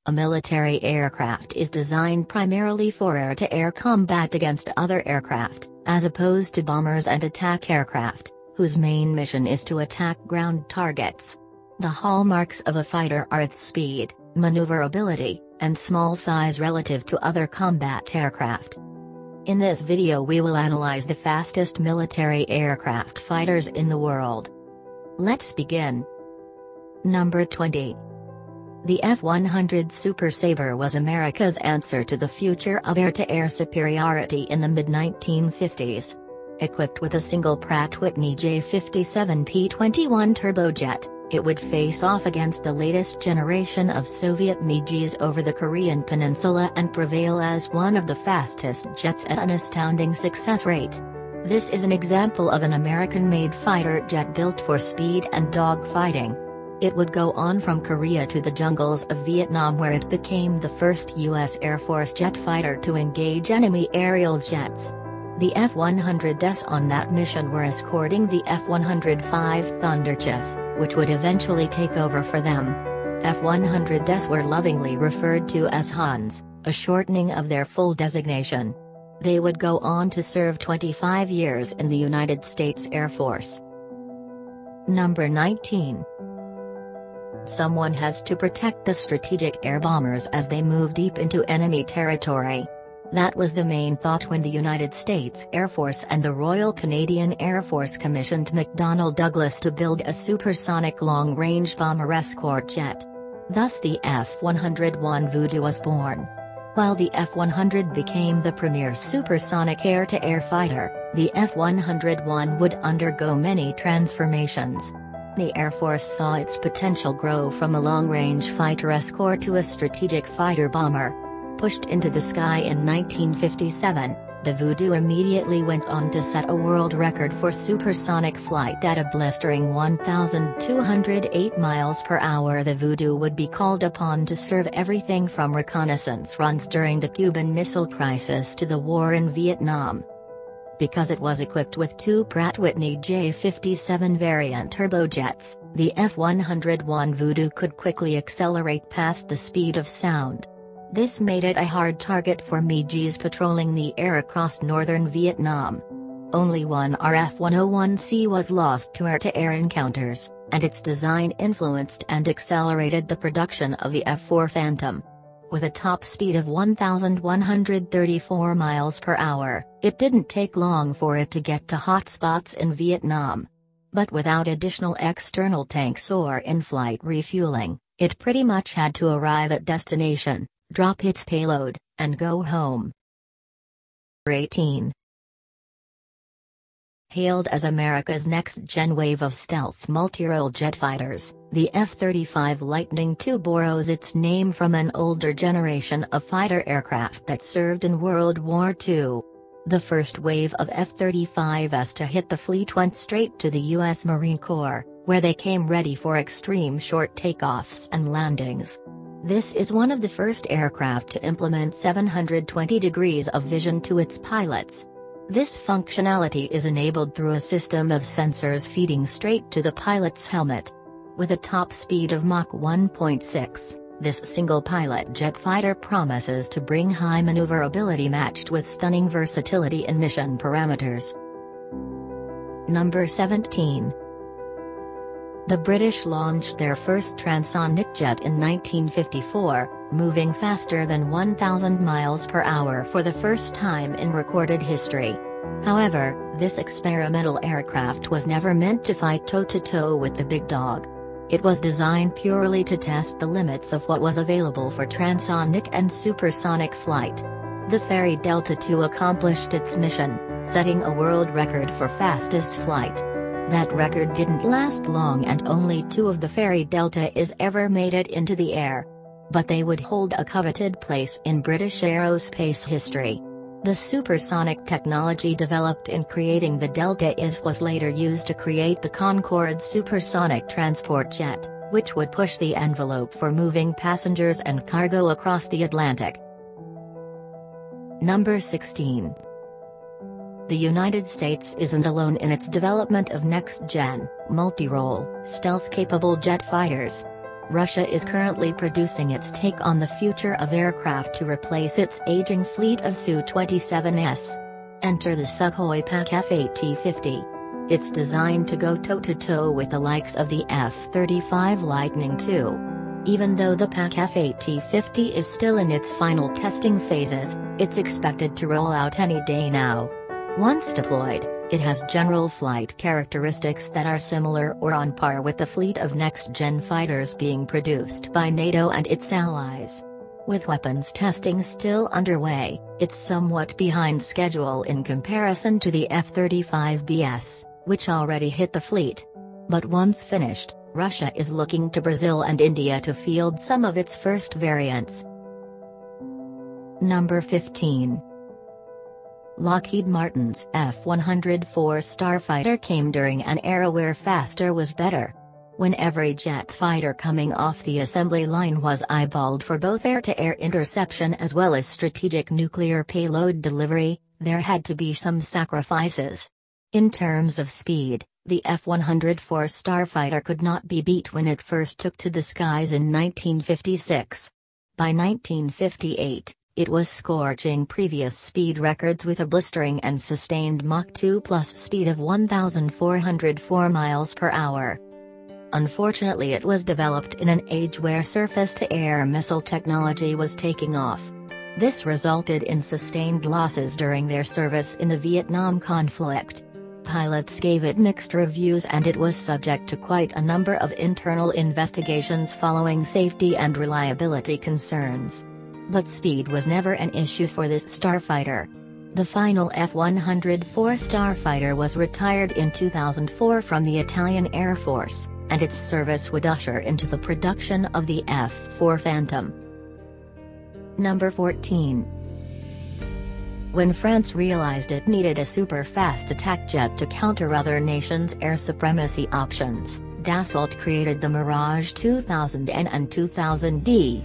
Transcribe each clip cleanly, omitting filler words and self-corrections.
A military aircraft is designed primarily for air-to-air combat against other aircraft, as opposed to bombers and attack aircraft, whose main mission is to attack ground targets. The hallmarks of a fighter are its speed, maneuverability, and small size relative to other combat aircraft. In this video we will analyze the fastest military aircraft fighters in the world. Let's begin. Number 20. The F-100 Super Sabre was America's answer to the future of air-to-air superiority in the mid-1950s. Equipped with a single Pratt & Whitney J57 P-21 turbojet, it would face off against the latest generation of Soviet MiGs over the Korean peninsula and prevail as one of the fastest jets at an astounding success rate. This is an example of an American-made fighter jet built for speed and dogfighting. It would go on from Korea to the jungles of Vietnam, where it became the first U.S. Air Force jet fighter to engage enemy aerial jets. The F-100s on that mission were escorting the F-105 Thunderchief, which would eventually take over for them. F-100s were lovingly referred to as Huns, a shortening of their full designation. They would go on to serve 25 years in the United States Air Force. Number 19. Someone has to protect the strategic air bombers as they move deep into enemy territory. That was the main thought when the United States Air Force and the Royal Canadian Air Force commissioned McDonnell Douglas to build a supersonic long-range bomber escort jet. Thus the F-101 Voodoo was born. While the F-100 became the premier supersonic air-to-air fighter, the F-101 would undergo many transformations. The Air Force saw its potential grow from a long-range fighter escort to a strategic fighter bomber. Pushed into the sky in 1957, the Voodoo immediately went on to set a world record for supersonic flight at a blistering 1,208 miles per hour. The Voodoo would be called upon to serve everything from reconnaissance runs during the Cuban Missile Crisis to the war in Vietnam. Because it was equipped with two Pratt & Whitney J57 variant turbojets, the F-101 Voodoo could quickly accelerate past the speed of sound. This made it a hard target for MiGs patrolling the air across northern Vietnam. Only one RF-101C was lost to air-to-air encounters, and its design influenced and accelerated the production of the F-4 Phantom. With a top speed of 1,134 miles per hour, it didn't take long for it to get to hot spots in Vietnam. But without additional external tanks or in-flight refueling, it pretty much had to arrive at destination, drop its payload, and go home. 18. Hailed as America's next-gen wave of stealth multi-role jet fighters, the F-35 Lightning II borrows its name from an older generation of fighter aircraft that served in World War II. The first wave of F-35s to hit the fleet went straight to the U.S. Marine Corps, where they came ready for extreme short takeoffs and landings. This is one of the first aircraft to implement 720 degrees of vision to its pilots. This functionality is enabled through a system of sensors feeding straight to the pilot's helmet. With a top speed of Mach 1.6, this single-pilot jet fighter promises to bring high maneuverability matched with stunning versatility in mission parameters. Number 17. The British launched their first transonic jet in 1954, moving faster than 1,000 miles per hour for the first time in recorded history. However, this experimental aircraft was never meant to fight toe-to-toe with the big dog. It was designed purely to test the limits of what was available for transonic and supersonic flight. The Ferry Delta II accomplished its mission, setting a world record for fastest flight. That record didn't last long and only two of the Ferry Deltas ever made it into the air. But they would hold a coveted place in British aerospace history. The supersonic technology developed in creating the Deltas was later used to create the Concorde supersonic transport jet, which would push the envelope for moving passengers and cargo across the Atlantic. Number 16. The United States isn't alone in its development of next-gen, multi-role, stealth-capable jet fighters. Russia is currently producing its take on the future of aircraft to replace its aging fleet of Su-27s. Enter the Sukhoi Pak-F-AT-50. It's designed to go toe-to-toe with the likes of the F-35 Lightning II. Even though the Pak-F-AT-50 is still in its final testing phases, it's expected to roll out any day now. Once deployed, it has general flight characteristics that are similar or on par with the fleet of next-gen fighters being produced by NATO and its allies. With weapons testing still underway, it's somewhat behind schedule in comparison to the F-35Bs, which already hit the fleet. But once finished, Russia is looking to Brazil and India to field some of its first variants. Number 15. Lockheed Martin's F-104 Starfighter came during an era where faster was better. When every jet fighter coming off the assembly line was eyeballed for both air-to-air interception as well as strategic nuclear payload delivery, there had to be some sacrifices. In terms of speed, the F-104 Starfighter could not be beat when it first took to the skies in 1956. By 1958, it was scorching previous speed records with a blistering and sustained Mach 2 plus speed of 1,404 miles per hour. Unfortunately, it was developed in an age where surface-to-air missile technology was taking off. This resulted in sustained losses during their service in the Vietnam conflict. Pilots gave it mixed reviews and it was subject to quite a number of internal investigations following safety and reliability concerns. But speed was never an issue for this starfighter. The final F-104 Starfighter was retired in 2004 from the Italian Air Force, and its service would usher into the production of the F-4 Phantom. Number 14. When France realized it needed a super-fast attack jet to counter other nations' air supremacy options, Dassault created the Mirage 2000N and 2000D.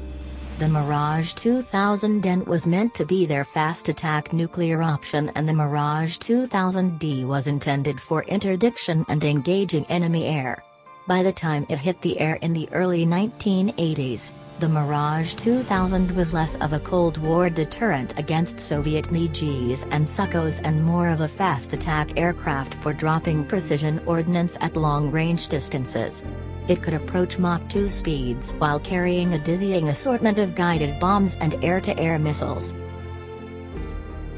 The Mirage 2000N was meant to be their fast attack nuclear option, and the Mirage 2000D was intended for interdiction and engaging enemy air. By the time it hit the air in the early 1980s, the Mirage 2000 was less of a Cold War deterrent against Soviet MiGs and Sukhos and more of a fast attack aircraft for dropping precision ordnance at long-range distances. It could approach Mach 2 speeds while carrying a dizzying assortment of guided bombs and air-to-air missiles.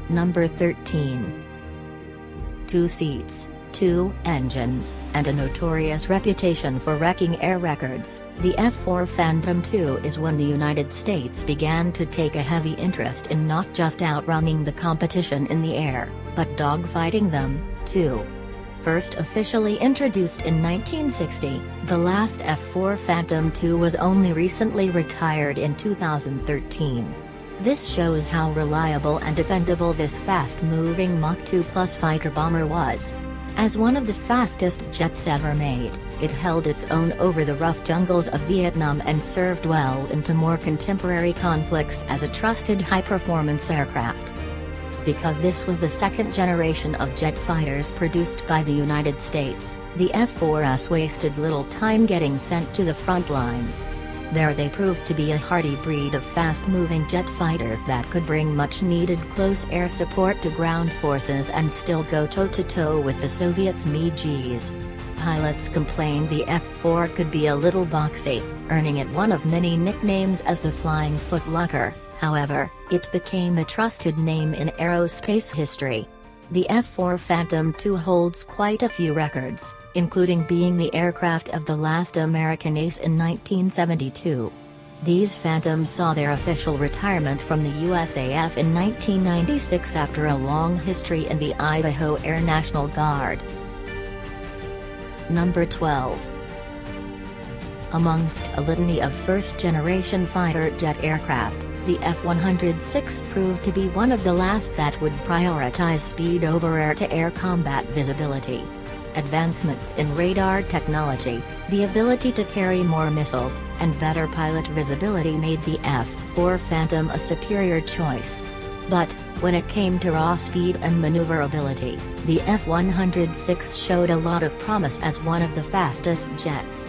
Number 13. 2 seats, 2 engines, and a notorious reputation for wrecking air records, the F-4 Phantom II is when the United States began to take a heavy interest in not just outrunning the competition in the air, but dogfighting them, too. First officially introduced in 1960, the last F-4 Phantom II was only recently retired in 2013. This shows how reliable and dependable this fast-moving Mach 2 plus fighter bomber was. As one of the fastest jets ever made, it held its own over the rough jungles of Vietnam and served well into more contemporary conflicts as a trusted high-performance aircraft. Because this was the second generation of jet fighters produced by the United States, the F-4s wasted little time getting sent to the front lines. There they proved to be a hardy breed of fast-moving jet fighters that could bring much-needed close air support to ground forces and still go toe-to-toe with the Soviets' MiGs. Pilots complained the F-4 could be a little boxy, earning it one of many nicknames as the Flying Footlocker. However, it became a trusted name in aerospace history. The F-4 Phantom II holds quite a few records, including being the aircraft of the last American ace in 1972. These Phantoms saw their official retirement from the USAF in 1996 after a long history in the Idaho Air National Guard. Number 12. Amongst a litany of first-generation fighter jet aircraft, the F-106 proved to be one of the last that would prioritize speed over air-to-air combat visibility. Advancements in radar technology, the ability to carry more missiles, and better pilot visibility made the F-4 Phantom a superior choice. But, when it came to raw speed and maneuverability, the F-106 showed a lot of promise as one of the fastest jets.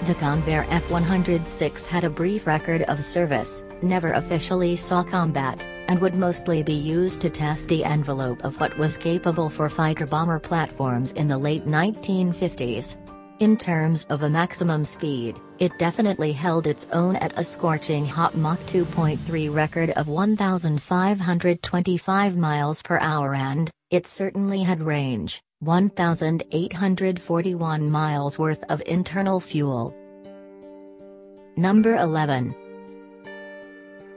The Convair F-106 had a brief record of service, never officially saw combat, and would mostly be used to test the envelope of what was capable for fighter-bomber platforms in the late 1950s. In terms of a maximum speed, it definitely held its own at a scorching hot Mach 2.3 record of 1,525 miles per hour, and it certainly had range, 1,841 miles worth of internal fuel. Number 11.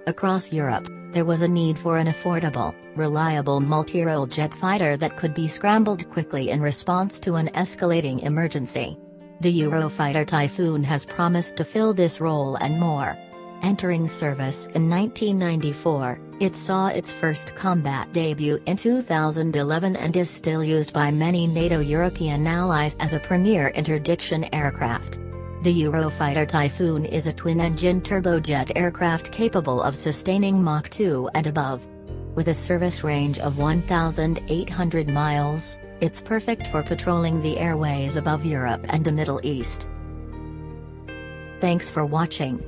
Across Europe, there was a need for an affordable, reliable multi-role jet fighter that could be scrambled quickly in response to an escalating emergency. The Eurofighter Typhoon has promised to fill this role and more. Entering service in 1994, it saw its first combat debut in 2011 and is still used by many NATO European allies as a premier interdiction aircraft. The Eurofighter Typhoon is a twin-engine turbojet aircraft capable of sustaining Mach 2 and above. With a service range of 1,800 miles, it's perfect for patrolling the airways above Europe and the Middle East. Thanks for watching.